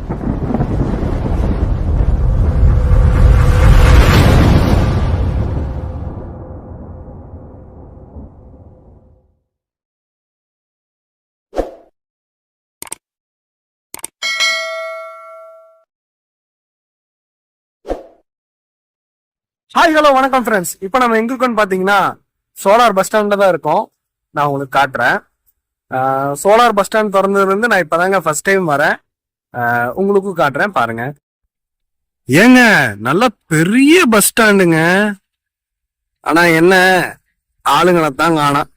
Hi hello வணக்கம் friends. இப்போ நம்ம எங்க இருக்கோம்னு பார்த்தீங்கன்னா சோலார் பஸ் ஸ்டாண்ட்ல தான் இருக்கோம். நான் உங்களுக்கு காட்டுறேன். சோலார் பஸ் ஸ்டாண்ட் திறந்ததுலேருந்து நான் இப்போதாங்க ஃபர்ஸ்ட் டைம் வரேன். உங்களுக்கும் காட்டுறேன் பாருங்க. ஏங்க நல்ல பெரிய பஸ் ஸ்டாண்டுங்க. ஆனா என்ன ஆளுங்களை தான் காணோம்.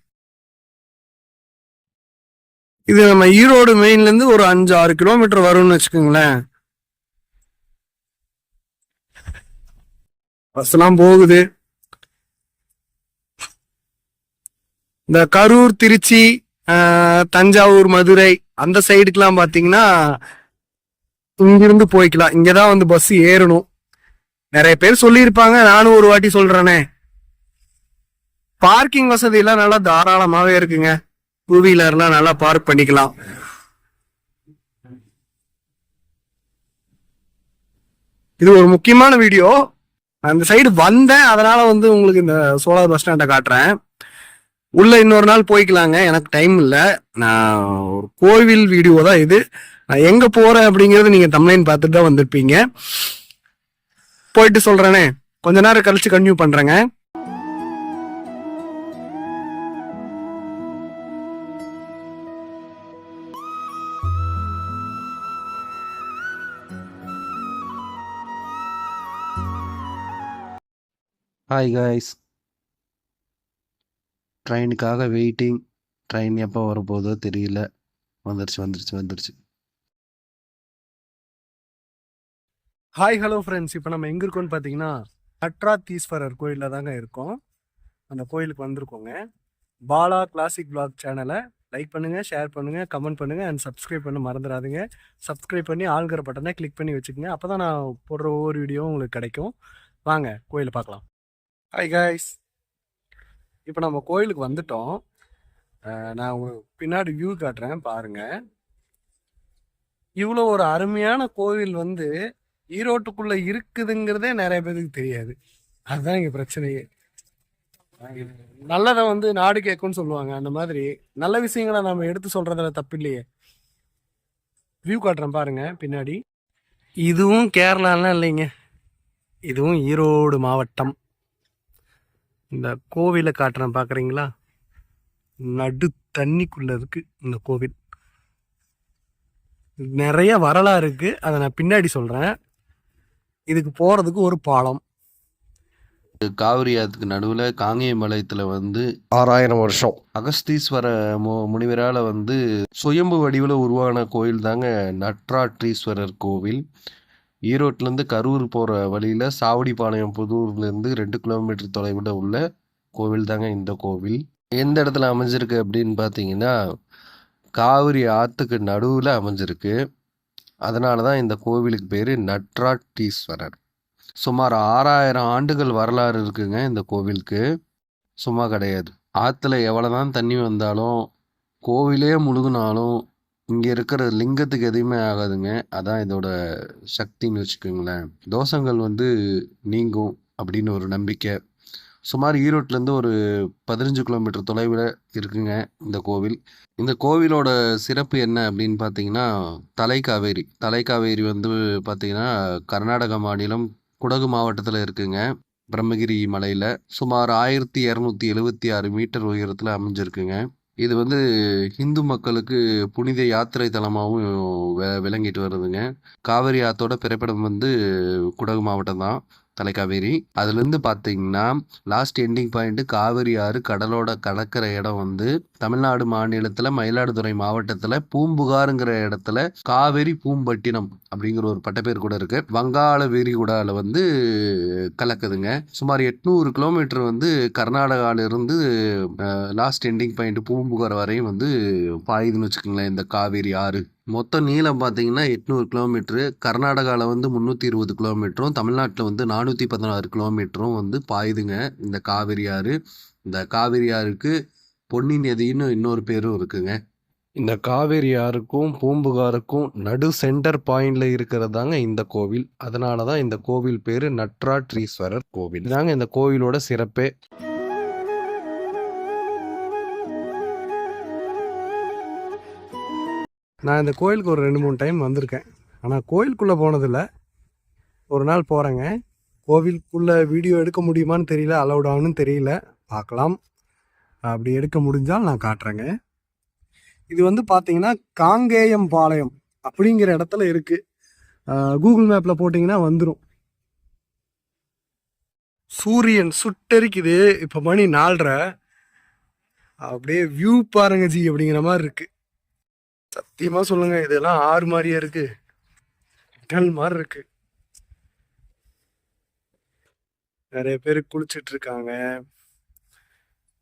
இது நம்ம ஈரோடு மெயின்ல இருந்து ஒரு 5-6 கிலோமீட்டர் வரும்னு வச்சுக்கோங்களேன். பஸ் எல்லாம் போகுது. இந்த கரூர், திருச்சி, தஞ்சாவூர், மதுரை அந்த சைடுக்கெல்லாம் பாத்தீங்கன்னா இங்கிருந்து போய்க்கலாம். இங்கதான் வந்து பஸ் ஏறணும். நிறைய பேர் சொல்லியிருப்பாங்க, நானும் ஒரு வாட்டி சொல்றேனே. பார்க்கிங் வசதி எல்லாம் நல்லா தாராளமாவே இருக்குங்க. டூ வீலர்லாம் நல்லா பார்க் பண்ணிக்கலாம். இது ஒரு முக்கியமான வீடியோ. அந்த சைடு வந்தேன், அதனால வந்து உங்களுக்கு இந்த சோலார் பஸ் ஸ்டாண்டை காட்டுறேன். உள்ள இன்னொரு நாள் போய்க்கலாங்க, எனக்கு டைம் இல்லை. நான் ஒரு கோவில் வீடியோ தான் இது. நான் எங்க போறேன் அப்படிங்கறது நீங்க தம்ப்லைன் பார்த்துட்டு தான் வந்திருப்பீங்க. போயிட்டு சொல்றேனே, கொஞ்ச நேரம் கழிச்சு கன்டினியூ பண்றேங்க. ஹாய் காய்ஸ், ட்ரெயினுக்காக வெயிட்டிங். ட்ரெயின் எப்போ வரப்போதோ தெரியல. வந்துருச்சு. Hi hello friends. இப்போ நம்ம எங்க இருக்கோம்னு பார்த்தீங்கன்னா நட்ராத்தீஸ்வரர் கோயிலில் தாங்க இருக்கோம். அந்த கோயிலுக்கு வந்திருக்கோங்க. பாலா கிளாசிக் பிளாக் சேனலை லைக் பண்ணுங்க, ஷேர் பண்ணுங்க, கமெண்ட் பண்ணுங்க அண்ட் சப்ஸ்கிரைப் பண்ண மறந்துடாதுங்க. சப்ஸ்கிரைப் பண்ணி ஆள்கிற பட்டனை கிளிக் பண்ணி வச்சுக்கோங்க. அப்போ தான் நான் போடுற ஒவ்வொரு வீடியோவும் உங்களுக்கு கிடைக்கும். வாங்க கோயிலை பார்க்கலாம். ஹாய் காய்ஸ், இப்போ நம்ம கோயிலுக்கு வந்துட்டோம். நான் உங்களுக்கு பின்னாடி வியூ காட்டுறேன் பாருங்க. இவ்வளோ ஒரு அருமையான கோவில் வந்து ஈரோட்டுக்குள்ள இருக்குதுங்கிறதே நிறைய பேருக்கு தெரியாது. அதுதான் இங்க பிரச்சனையே. நல்லதை வந்து நாடு கேட்கும்னு சொல்லுவாங்க. அந்த மாதிரி நல்ல விஷயங்களை நம்ம எடுத்து சொல்றதுல தப்பு இல்லையே. வியூ காட்டுறேன் பாருங்க பின்னாடி. இதுவும் கேரளாலாம் இல்லைங்க, இதுவும் ஈரோடு மாவட்டம். இந்த கோவிலை காட்டுறேன் பார்க்குறீங்களா, நடு தண்ணிக்குள்ள இருக்கு இந்த கோவில். நிறைய வரலாறு இருக்கு, அதை நான் பின்னாடி சொல்றேன். இதுக்கு போறதுக்கு ஒரு பாலம். காவிரி ஆத்துக்கு நடுவில் காங்கேயம்பாளையத்தில் வந்து 6000 வருஷம் அகஸ்தீஸ்வர முனிவரால் வந்து சுயம்பு வடிவில் உருவான கோயில் தாங்க நட்ராற்றீஸ்வரர் கோவில். ஈரோட்டிலேருந்து கரூர் போகிற வழியில் சாவடிப்பாளையம் புதூர்லேருந்து 2 கிலோமீட்டர் தொலைவில் உள்ள கோவில் தாங்க இந்த கோவில். எந்த இடத்துல அமைஞ்சிருக்கு அப்படின்னு பார்த்தீங்கன்னா காவிரி ஆற்றுக்கு நடுவில் அமைஞ்சிருக்கு. அதனால தான் இந்த கோவிலுக்கு பேர் நட்ராற்றீஸ்வரர். சுமார் 6000 ஆண்டுகள் வரலாறு இருக்குங்க இந்த கோவிலுக்கு. சும்மா கிடையாது. ஆற்றுல எவ்வளோதான் தண்ணி வந்தாலும் கோவிலே முழுகினாலும் இங்கே இருக்கிற லிங்கத்துக்கு எதுவுமே ஆகாதுங்க. அதான் இதோட சக்தின்னு வச்சுக்கோங்களேன். தோஷங்கள் வந்து நீங்கும் அப்படின்னு ஒரு நம்பிக்கை. சுமார் ஈரோட்டிலேருந்து ஒரு 15 கிலோமீட்டர் தொலைவில் இருக்குங்க இந்த கோவில். இந்த கோவிலோட சிறப்பு என்ன அப்படின்னு பார்த்தீங்கன்னா தலைக்காவேரி வந்து பார்த்தீங்கன்னா கர்நாடக மாநிலம் குடகு மாவட்டத்தில் இருக்குங்க. பிரம்மகிரி மலையில் சுமார் 1276 மீட்டர் உயரத்தில் அமைஞ்சிருக்குங்க. இது வந்து ஹிந்து மக்களுக்கு புனித யாத்திரை தலமாகவும் விளங்கிட்டு வருதுங்க. காவிரி ஆத்தோட பிறப்பிடம் வந்து குடகு மாவட்டம் தான், தலைக்காவேரி. அதுலேருந்து பார்த்தீங்கன்னா லாஸ்ட் எண்டிங் பாயிண்ட் காவிரி ஆறு கடலோட கலக்கிற இடம் வந்து தமிழ்நாடு மாநிலத்தில் மயிலாடுதுறை மாவட்டத்தில் பூம்புகாருங்கிற இடத்துல காவேரி பூம்பட்டினம் அப்படிங்கிற ஒரு பட்டப்பேர் கூட இருக்கு. வங்காள விரிகுடால வந்து கலக்குதுங்க. சுமார் 800 கிலோமீட்டர் வந்து கர்நாடகாவிலிருந்து லாஸ்ட் எண்டிங் பாயிண்ட் பூம்புகார் வரையும் வந்து பாயுதுன்னு வச்சுக்கோங்களேன் இந்த காவேரி ஆறு. மொத்த நீளம் பார்த்தீங்கன்னா 800 கிலோமீட்ரு. கர்நாடகாவில் வந்து 320 கிலோமீட்டரும், தமிழ்நாட்டில் வந்து 416 கிலோமீட்டரும் வந்து பாயுதுங்க இந்த காவிரி ஆறு. இந்த காவிரி ஆறுக்கு பொன்னி நதின்னு இன்னொரு பேரும் இருக்குங்க. இந்த காவேரி ஆறுக்கும் பூம்புகாருக்கும் நடு சென்டர் பாயிண்ட்ல இருக்கிறதாங்க இந்த கோவில். அதனால தான் இந்த கோவில் பேரு நட்ராற்றீஸ்வரர் கோவில். இதாங்க இந்த கோவிலோட சிறப்பே. நான் இந்த கோயிலுக்கு ஒரு 2-3 டைம் வந்திருக்கேன். ஆனால் கோயிலுக்குள்ளே போனதில்லை. ஒரு நாள் போகிறேங்க. கோவிலுக்குள்ளே வீடியோ எடுக்க முடியுமான்னு தெரியல, அலௌடான்னு தெரியல, பார்க்கலாம். அப்படி எடுக்க முடிஞ்சால் நான் காட்டுறேங்க. இது வந்து பார்த்தீங்கன்னா காங்கேயம் பாளையம் அப்படிங்கிற இடத்துல இருக்குது. கூகுள் மேப்பில் போட்டிங்கன்னா வந்துடும். சூரியன் சுட்டெரிக்குது. இப்போ மணி 4:30. அப்படியே வியூ பாருங்க ஜி அப்படிங்கிற மாதிரி இருக்கு. சத்தியமா சொல்லுங்க, இதெல்லாம் ஆறு மாதிரியே இருக்கு, கடல் மாதிரி இருக்கு. நிறைய பேர் குளிச்சுட்டு இருக்காங்க,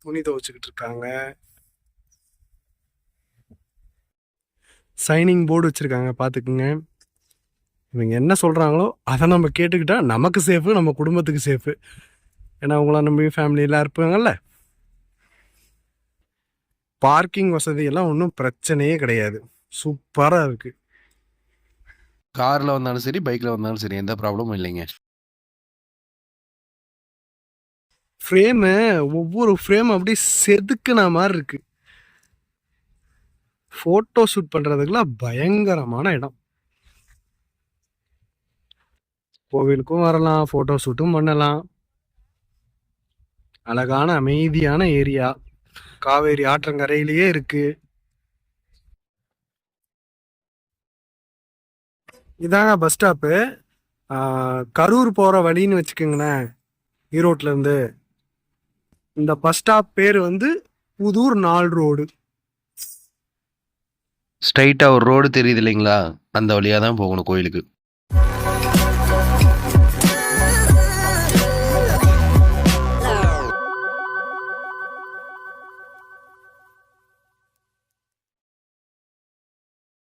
துணி துவைச்சுக்கிட்டு இருக்காங்க, சைனிங் போர்டு வச்சிருக்காங்க பார்த்துக்குங்க. இவங்க என்ன சொல்றாங்களோ அதை நம்ம கேட்டுக்கிட்டா நமக்கு சேஃபு, நம்ம குடும்பத்துக்கு சேஃபு. ஏன்னா அவங்கள நம்பி ஃபேமிலியெல்லாம் இருப்பாங்கல்ல. பார்க்கிங் வசதி எல்லாம் ஒன்றும் பிரச்சனையே கிடையாது, சூப்பராக இருக்கு. கார்ல வந்தாலும் சரி, பைக்ல வந்தாலும் சரி, எந்த ப்ராப்ளமும் இல்லைங்க. ஃப்ரேமு, ஒவ்வொரு ஃப்ரேம் அப்படியே செதுக்குன மாதிரி இருக்கு. ஃபோட்டோ ஷூட் பண்ணுறதுக்குலாம் பயங்கரமான இடம். கோவிலுக்கும் வரலாம், ஃபோட்டோ ஷூட்டும் பண்ணலாம். அழகான அமைதியான ஏரியா, காவேரி ஆற்றங்கரையிலேயே இருக்கு. இதாங்க பஸ் ஸ்டாப்பு. கரூர் போகிற வழின்னு வச்சுக்கோங்களேன், ஈரோட்லேருந்து. இந்த பஸ் ஸ்டாப் பேர் வந்து புதூர் 4 ரோடு. ஸ்ட்ரைட்டா ஒரு ரோடு தெரியுது இல்லைங்களா? அந்த வழியா தான் போகணும் கோயிலுக்கு.